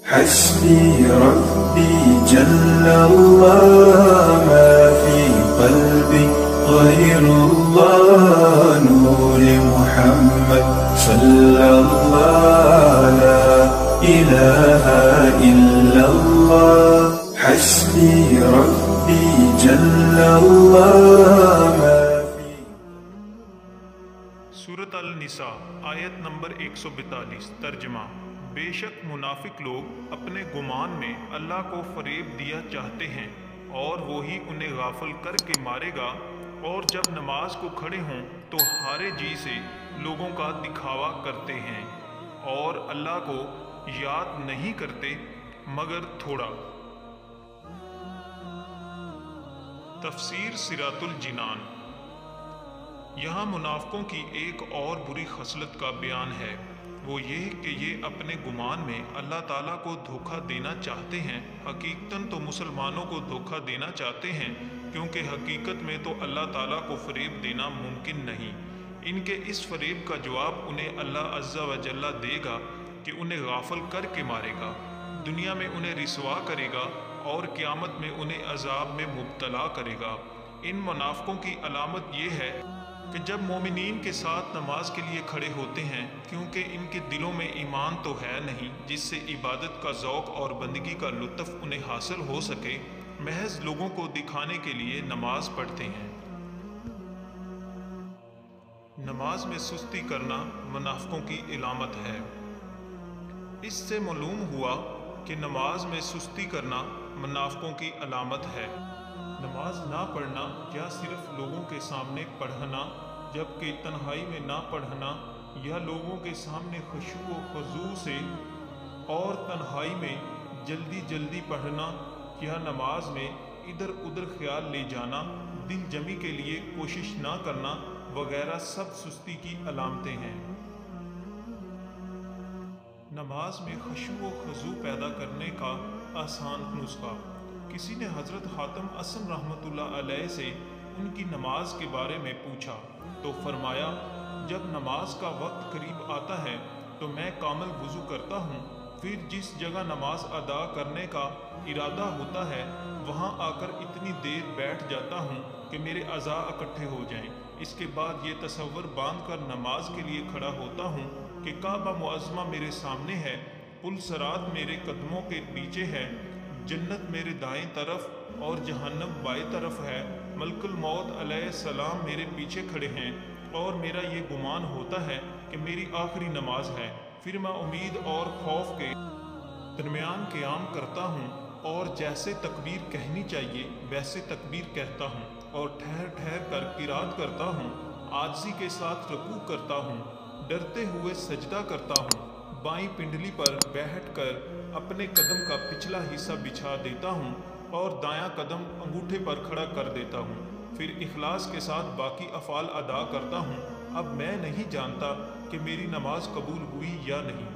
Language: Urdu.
حسبي ربي جل الله ما في قلبي غير الله نور محمد صلى الله لا إله إلا الله حسبي ربي جل الله ما في سورۃ النساء آیت نمبر 142 ترجمہ بے شک منافق لوگ اپنے گمان میں اللہ کو فریب دیا چاہتے ہیں اور وہی انہیں غافل کر کے مارے گا، اور جب نماز کو کھڑے ہوں تو ہارے جی سے لوگوں کا دکھاوا کرتے ہیں اور اللہ کو یاد نہیں کرتے مگر تھوڑا۔ تفسیر صراط الجنان۔ یہاں منافقوں کی ایک اور بری خصلت کا بیان ہے، وہ یہ کہ یہ اپنے گمان میں اللہ تعالیٰ کو دھوکہ دینا چاہتے ہیں۔ حقیقتاً تو مسلمانوں کو دھوکہ دینا چاہتے ہیں، کیونکہ حقیقت میں تو اللہ تعالیٰ کو فریب دینا ممکن نہیں۔ ان کے اس فریب کا جواب انہیں اللہ عز و جل دے گا کہ انہیں غافل کر کے مارے گا، دنیا میں انہیں رسوا کرے گا اور قیامت میں انہیں عذاب میں مبتلا کرے گا۔ ان منافقوں کی علامت یہ ہے کہ جب مومنین کے ساتھ نماز کے لیے کھڑے ہوتے ہیں، کیونکہ ان کے دلوں میں ایمان تو ہے نہیں جس سے عبادت کا ذوق اور بندگی کا لطف انہیں حاصل ہو سکے، محض لوگوں کو دکھانے کے لیے نماز پڑھتے ہیں۔ نماز میں سستی کرنا منافقوں کی علامت ہے۔ اس سے معلوم ہوا کہ نماز میں سستی کرنا منافقوں کی علامت ہے۔ نماز نہ پڑھنا یا صرف لوگوں کے سامنے پڑھنا جبکہ تنہائی میں نہ پڑھنا، یا لوگوں کے سامنے خشوع و خضوع سے اور تنہائی میں جلدی جلدی پڑھنا، یا نماز میں ادھر ادھر خیال لے جانا، دل جمی کے لیے کوشش نہ کرنا وغیرہ سب سستی کی علامتیں ہیں۔ نماز میں خشوع و خضوع پیدا کرنے کا آسان نسخہ۔ کسی نے حضرت حاتم اسم رحمۃ اللہ علیہ سے ان کی نماز کے بارے میں پوچھا تو فرمایا، جب نماز کا وقت قریب آتا ہے تو میں کامل وضو کرتا ہوں، پھر جس جگہ نماز ادا کرنے کا ارادہ ہوتا ہے وہاں آ کر اتنی دیر بیٹھ جاتا ہوں کہ میرے اعضاء اکٹھے ہو جائیں۔ اس کے بعد یہ تصور باندھ کر نماز کے لیے کھڑا ہوتا ہوں کہ کعبہ معظمہ میرے سامنے ہے، پل صراط میرے قدموں کے پیچھے ہے، جنت میرے دائیں طرف اور جہنم بائیں طرف ہے، ملک الموت علیہ السلام میرے پیچھے کھڑے ہیں، اور میرا یہ گمان ہوتا ہے کہ میری آخری نماز ہے۔ پھر میں امید اور خوف کے درمیان قیام کرتا ہوں، اور جیسے تکبیر کہنی چاہیے ویسے تکبیر کہتا ہوں، اور ٹھہر ٹھہر کر قرات کرتا ہوں، عاجزی کے ساتھ رکوع کرتا ہوں، ڈرتے ہوئے سجدہ کرتا ہوں، بائیں پنڈلی پر بیٹھ کر اپنے قدم کا پچھلا حصہ بچھا دیتا ہوں اور دایاں قدم انگوٹھے پر کھڑا کر دیتا ہوں، پھر اخلاص کے ساتھ باقی افعال ادا کرتا ہوں۔ اب میں نہیں جانتا کہ میری نماز قبول ہوئی یا نہیں۔